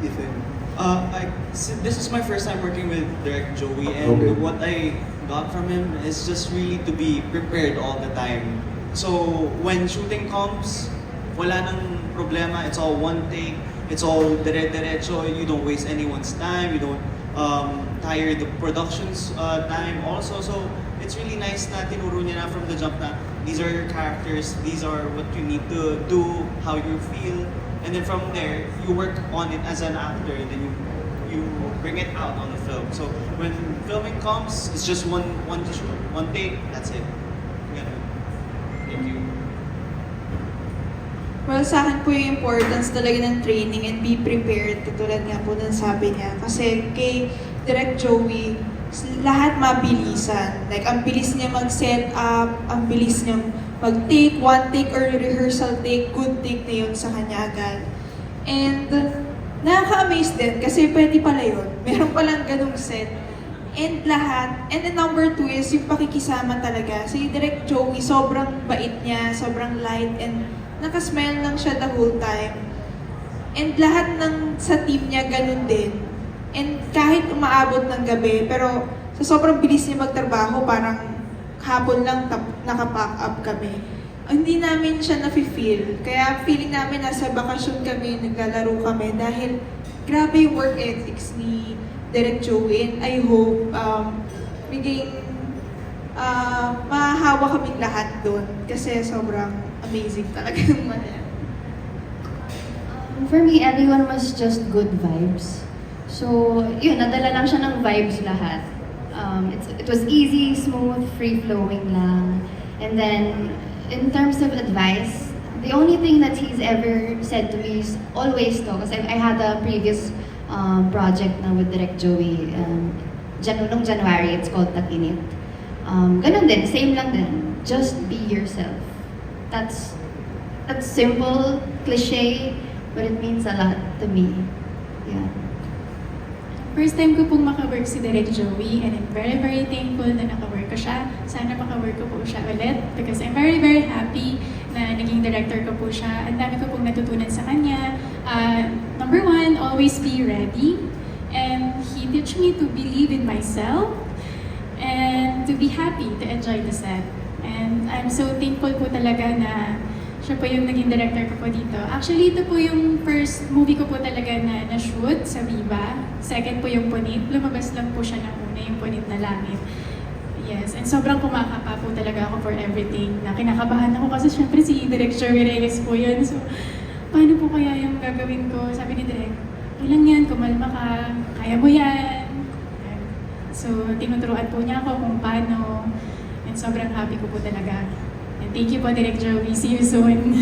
Ethan? This is my first time working with Direct Joey, and Okay. what I got from him is just really to be prepared all the time. So when shooting comes, wala nang problema. It's all one take. It's all dire-diretso. You don't waste anyone's time. You don't tire the production's time also. So it's really nice na tinuro niya na from the jump na these are your characters. These are what you need to do, how you feel. And then from there, you work on it as an actor, and then you bring it out on the film. So when filming comes, it's just one take. That's it. Ganun. Thank you. Well, sa akin po yung importance talaga ng training and be prepared, katulad nga po ng sabi niya. Kasi kay Direct Joey, lahat mabilisan. Like, ang bilis niya mag-set up, ang bilis niya mag-take, one take or rehearsal take, good take na yun sa kanya agad. And nakaka-amaze din kasi pwede pala yun. Meron palang ganung set. And lahat, and then number 2 is yung pakikisama talaga. Si Direct Joey, sobrang bait niya, sobrang light, and nakasmile lang siya the whole time. And lahat ng sa team niya ganun din. And kahit umaabot ng gabi, pero sa sobrang bilis niya magtrabaho, parang hapon lang nakapack up kami. Hindi namin siya nafe-feel. Kaya feeling namin nasa bakasyon kami, naglalaro kami dahil grabe yung work ethics ni Direct Joey. And I hope mahahawa kaming lahat doon kasi sobrang amazing talaga yung mga. For me, everyone was just good vibes. So, yun, nadala lang siya ng vibes lahat. It was easy, smooth, free-flowing lang. And then, in terms of advice, the only thing that he's ever said to me is always to, kasi I had a previous project na with Direct Joey, nung January, it's called Takinit. Ganun din, same lang din. Just be yourself. That's simple, cliche, but it means a lot to me. Yeah. First time ko pong makawork si Direct Joey, and I'm very, very thankful na nakawork ko siya. Sana makawork ko po siya ulit because I'm very, very happy na naging director ko po siya. Ang dami ko pong natutunan sa kanya. Number 1, always be ready. And he teach me to believe in myself and to be happy, to enjoy the set. And I'm so thankful po talaga na siya po yung naging director ko po dito. Actually, ito po yung first movie ko po talaga na na-shoot sa Viva. Second po yung Punit. Lumabas lang po siya ng una, yung Punit na Langit. Yes, and sobrang kumakapa po talaga ako for everything. Na kinakabahan ako kasi syempre si Direct Joey Reyes po yun. So, paano po kaya yung gagawin ko? Sabi ni Direct, ilang yan, kumalma ka, kaya mo yan. So, tinuturuan po niya ako kung paano. And sobrang happy ko po talaga. And thank you po, Direct Joey. See you soon.